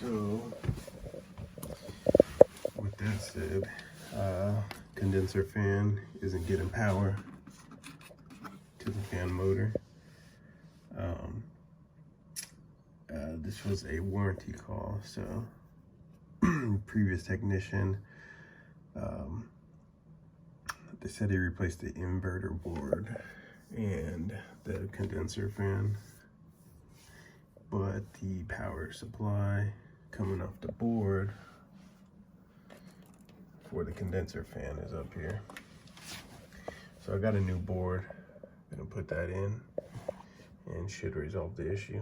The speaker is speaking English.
So, with that said, condenser fan isn't getting power to the fan motor. This was a warranty call, so previous technician, they said he replaced the inverter board and the condenser fan, but the power supply coming off the board for the condenser fan is up here. So I got a new board, gonna put that in and should resolve the issue.